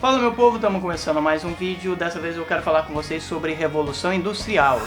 Fala meu povo, estamos começando mais um vídeo. Dessa vez eu quero falar com vocês sobre Revolução Industrial.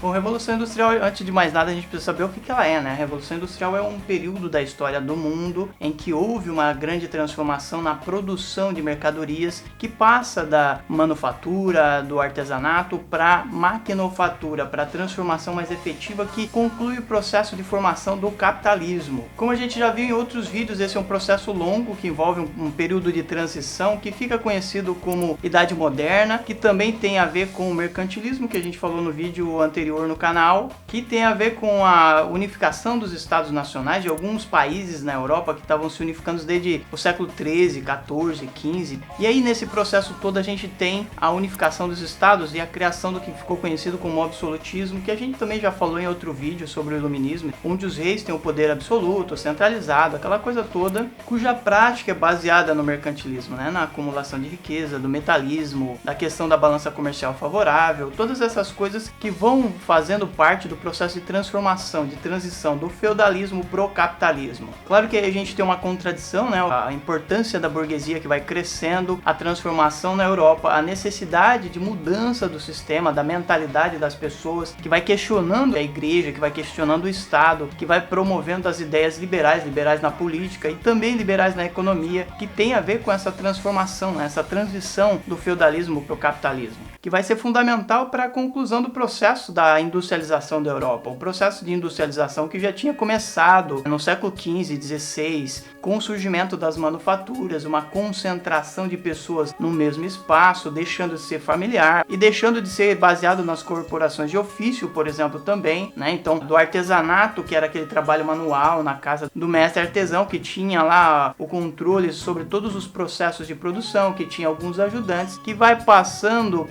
Bom, Revolução Industrial, antes de mais nada, a gente precisa saber o que ela é, né? A Revolução Industrial é um período da história do mundo em que houve uma grande transformação na produção de mercadorias que passa da manufatura, do artesanato para maquinofatura, para a transformação mais efetiva que conclui o processo de formação do capitalismo. Como a gente já viu em outros vídeos, esse é um processo longo que envolve um período de transição que fica conhecido como Idade Moderna, que também tem a ver com o mercantilismo que a gente falou no vídeo anterior no canal, que tem a ver com a unificação dos estados nacionais de alguns países na Europa que estavam se unificando desde o século 13, 14, 15. E aí nesse processo todo a gente tem a unificação dos estados e a criação do que ficou conhecido como absolutismo, que a gente também já falou em outro vídeo sobre o iluminismo, onde os reis têm o poder absoluto, centralizado, aquela coisa toda, cuja prática é baseada no mercantilismo, né? Na acumulação de riqueza, do metalismo, da questão da balança comercial favorável, todas essas coisas que vão fazendo parte do processo de transformação, de transição do feudalismo pro capitalismo. Claro que a gente tem uma contradição, né? A importância da burguesia que vai crescendo, a transformação na Europa, a necessidade de mudança do sistema, da mentalidade das pessoas, que vai questionando a igreja, que vai questionando o Estado, que vai promovendo as ideias liberais, liberais na política e também liberais na economia, que tem a ver com essa transformação, né? Essa transição do feudalismo pro capitalismo, que vai ser fundamental para a conclusão do processo da industrialização da Europa. O processo de industrialização que já tinha começado no século XV e XVI, com o surgimento das manufaturas, uma concentração de pessoas no mesmo espaço, deixando de ser familiar e deixando de ser baseado nas corporações de ofício, por exemplo, também, né? Então, do artesanato, que era aquele trabalho manual na casa do mestre artesão, que tinha lá o controle sobre todos os processos de produção, que tinha alguns ajudantes, que vai passando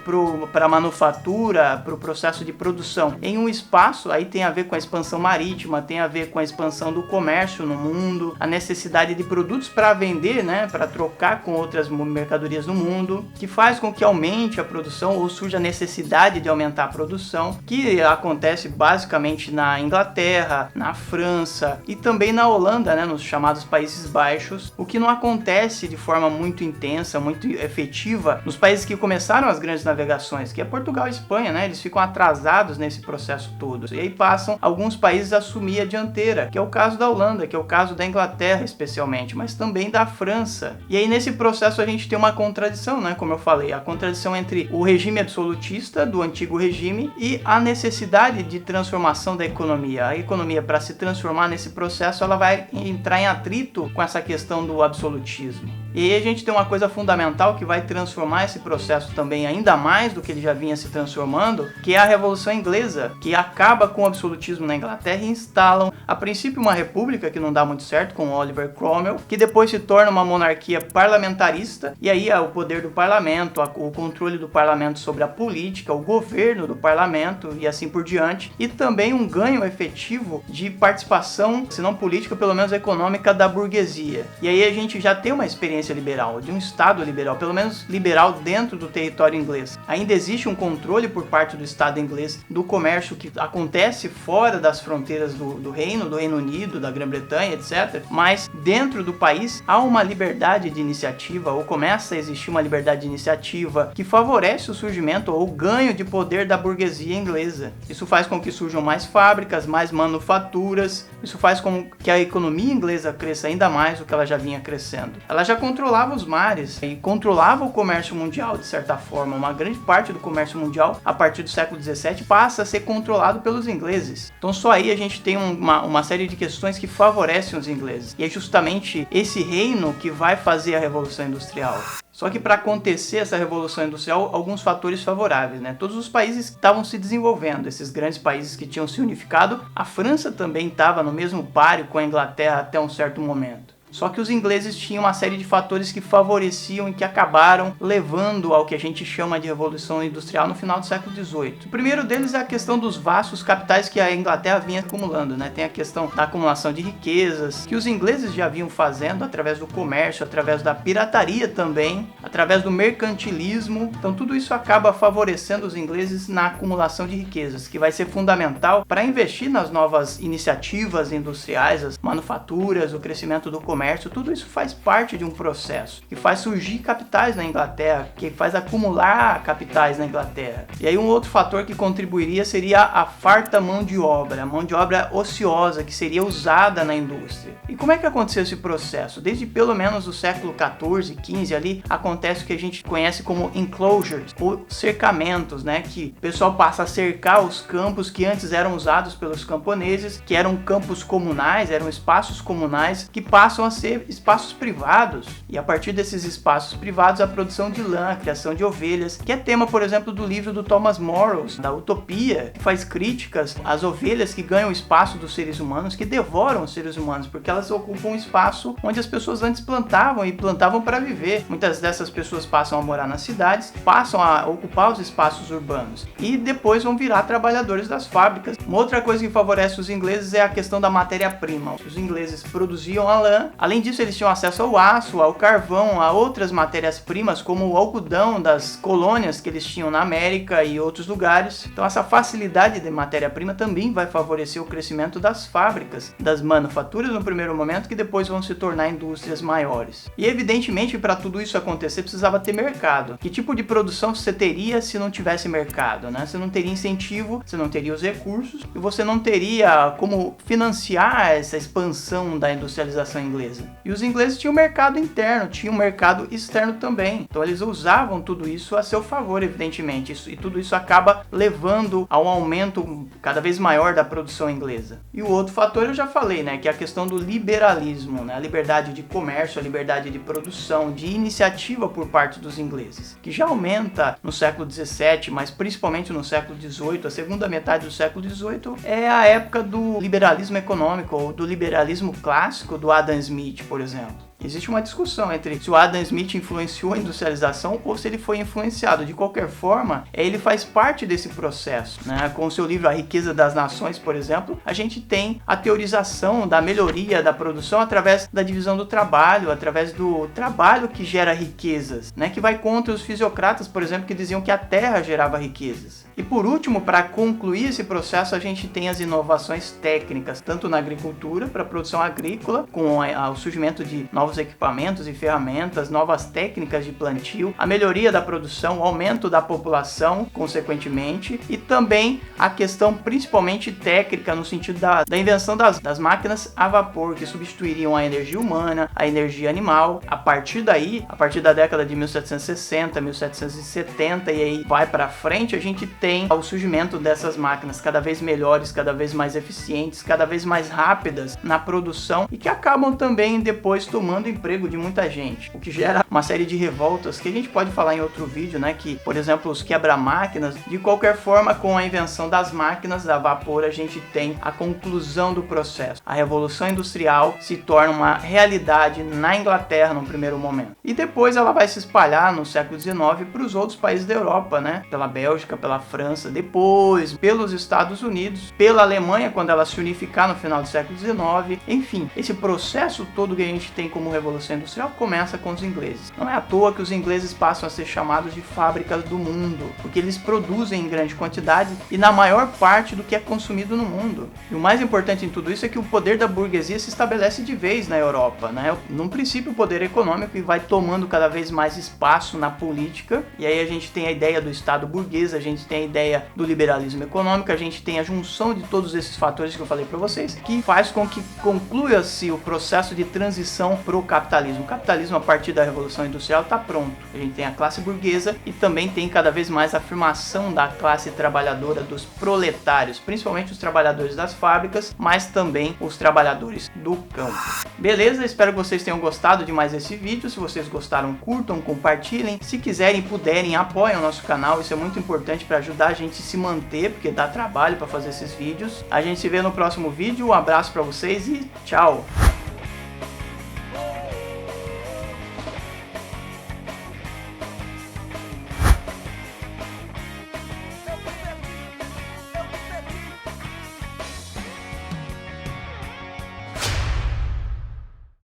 para a manufatura, para o processo de produção em um espaço. Aí tem a ver com a expansão marítima, tem a ver com a expansão do comércio no mundo, a necessidade de produtos para vender, né, para trocar com outras mercadorias no mundo, que faz com que aumente a produção ou surja a necessidade de aumentar a produção, que acontece basicamente na Inglaterra, na França e também na Holanda, né, nos chamados Países Baixos, o que não acontece de forma muito intensa, muito efetiva nos países que começaram as grandes navegações, que é Portugal e Espanha, né? Eles ficam atrasados nesse processo todo. E aí passam alguns países a assumir a dianteira, que é o caso da Holanda, que é o caso da Inglaterra especialmente, mas também da França. E aí nesse processo a gente tem uma contradição, né? Como eu falei, a contradição entre o regime absolutista do antigo regime e a necessidade de transformação da economia. A economia, para se transformar nesse processo, ela vai entrar em atrito com essa questão do absolutismo. E aí a gente tem uma coisa fundamental que vai transformar esse processo também ainda mais do que ele já vinha se transformando, que é a Revolução Inglesa, que acaba com o absolutismo na Inglaterra e instalam, a princípio, uma república que não dá muito certo com Oliver Cromwell, que depois se torna uma monarquia parlamentarista, e aí o poder do parlamento, o controle do parlamento sobre a política, o governo do parlamento e assim por diante, e também um ganho efetivo de participação, se não política, pelo menos econômica, da burguesia. E aí a gente já tem uma experiência liberal, de um Estado liberal, pelo menos liberal dentro do território inglês. Ainda existe um controle por parte do Estado inglês do comércio que acontece fora das fronteiras do Reino Unido, da Grã-Bretanha, etc. Mas dentro do país há uma liberdade de iniciativa, ou começa a existir uma liberdade de iniciativa que favorece o surgimento ou o ganho de poder da burguesia inglesa. Isso faz com que surjam mais fábricas, mais manufaturas, isso faz com que a economia inglesa cresça ainda mais do que ela já vinha crescendo. Ela já controlava os mares e controlava o comércio mundial de certa forma. Uma grande parte do comércio mundial, a partir do século XVII, passa a ser controlado pelos ingleses. Então só aí a gente tem uma série de questões que favorecem os ingleses. E é justamente esse reino que vai fazer a Revolução Industrial. Só que para acontecer essa Revolução Industrial, alguns fatores favoráveis, né? Todos os países estavam se desenvolvendo, esses grandes países que tinham se unificado. A França também estava no mesmo páreo com a Inglaterra até um certo momento. Só que os ingleses tinham uma série de fatores que favoreciam e que acabaram levando ao que a gente chama de Revolução Industrial no final do século XVIII. O primeiro deles é a questão dos vastos capitais que a Inglaterra vinha acumulando, né? Tem a questão da acumulação de riquezas, que os ingleses já vinham fazendo através do comércio, através da pirataria também, através do mercantilismo. Então tudo isso acaba favorecendo os ingleses na acumulação de riquezas, que vai ser fundamental para investir nas novas iniciativas industriais, as manufaturas, o crescimento do comércio. Tudo isso faz parte de um processo que faz surgir capitais na Inglaterra, que faz acumular capitais na Inglaterra. E aí um outro fator que contribuiria seria a farta mão de obra, a mão de obra ociosa que seria usada na indústria. E como é que aconteceu esse processo? Desde pelo menos o século XIV, XV ali, acontece o que a gente conhece como enclosures, ou cercamentos, né? Que o pessoal passa a cercar os campos que antes eram usados pelos camponeses, que eram campos comunais, eram espaços comunais, que passam a ser espaços privados. E a partir desses espaços privados, a produção de lã, a criação de ovelhas, que é tema, por exemplo, do livro do Thomas Morrows, da Utopia, que faz críticas às ovelhas que ganham o espaço dos seres humanos, que devoram os seres humanos, porque elas ocupam um espaço onde as pessoas antes plantavam e plantavam para viver. Muitas dessas pessoas passam a morar nas cidades, passam a ocupar os espaços urbanos e depois vão virar trabalhadores das fábricas. Uma outra coisa que favorece os ingleses é a questão da matéria-prima. Os ingleses produziam a lã, além disso eles tinham acesso ao aço, ao carvão, a outras matérias-primas como o algodão das colônias que eles tinham na América e outros lugares. Então essa facilidade de matéria-prima também vai favorecer o crescimento das fábricas, das manufaturas no primeiro momento, que depois vão se tornar indústrias maiores. E evidentemente para tudo isso acontecer precisava ter mercado. Que tipo de produção você teria se não tivesse mercado, né? Você não teria incentivo, você não teria os recursos e você não teria como financiar essa expansão da industrialização inglesa. E os ingleses tinham um mercado interno, tinham um mercado externo também. Então eles usavam tudo isso a seu favor, evidentemente. E tudo isso acaba levando a um aumento cada vez maior da produção inglesa. E o outro fator eu já falei, né? Que é a questão do liberalismo, né? A liberdade de comércio, a liberdade de produção, de iniciativa por parte dos ingleses, que já aumenta no século XVII, mas principalmente no século XVIII. A segunda metade do século XVIII é a época do liberalismo econômico, ou do liberalismo clássico do Adam Smith, por exemplo. Existe uma discussão entre se o Adam Smith influenciou a industrialização ou se ele foi influenciado. De qualquer forma, ele faz parte desse processo, né? Com o seu livro A Riqueza das Nações, por exemplo, a gente tem a teorização da melhoria da produção através da divisão do trabalho, através do trabalho que gera riquezas, né? Que vai contra os fisiocratas, por exemplo, que diziam que a terra gerava riquezas. E por último, para concluir esse processo, a gente tem as inovações técnicas, tanto na agricultura, para a produção agrícola, com o surgimento de novos equipamentos e ferramentas, novas técnicas de plantio, a melhoria da produção, o aumento da população, consequentemente, e também a questão principalmente técnica, no sentido da invenção das máquinas a vapor, que substituiriam a energia humana, a energia animal. A partir daí, a partir da década de 1760, 1770 e aí vai para frente, a gente tem o surgimento dessas máquinas cada vez melhores, cada vez mais eficientes, cada vez mais rápidas na produção e que acabam também depois tomando emprego de muita gente, o que gera uma série de revoltas que a gente pode falar em outro vídeo, né? Que, por exemplo, os quebra-máquinas. De qualquer forma, com a invenção das máquinas a vapor, a gente tem a conclusão do processo. A Revolução Industrial se torna uma realidade na Inglaterra no primeiro momento. E depois ela vai se espalhar no século XIX para os outros países da Europa, né? Pela Bélgica, pela França, depois pelos Estados Unidos, pela Alemanha quando ela se unificar no final do século XIX. Enfim, esse processo todo que a gente tem como Revolução Industrial começa com os ingleses. Não é à toa que os ingleses passam a ser chamados de fábricas do mundo, porque eles produzem em grande quantidade e na maior parte do que é consumido no mundo. E o mais importante em tudo isso é que o poder da burguesia se estabelece de vez na Europa, né? Num princípio, o poder econômico e vai tomando cada vez mais espaço na política. E aí a gente tem a ideia do Estado burguês, a gente tem a ideia do liberalismo econômico, a gente tem a junção de todos esses fatores que eu falei para vocês, que faz com que conclua-se o processo de transição para o capitalismo. O capitalismo, a partir da Revolução Industrial, está pronto. A gente tem a classe burguesa e também tem cada vez mais a afirmação da classe trabalhadora, dos proletários, principalmente os trabalhadores das fábricas, mas também os trabalhadores do campo. Beleza? Espero que vocês tenham gostado de mais esse vídeo. Se vocês gostaram, curtam, compartilhem. Se quiserem e puderem, apoiem o nosso canal. Isso é muito importante para ajudar a gente a se manter, porque dá trabalho para fazer esses vídeos. A gente se vê no próximo vídeo. Um abraço para vocês e tchau!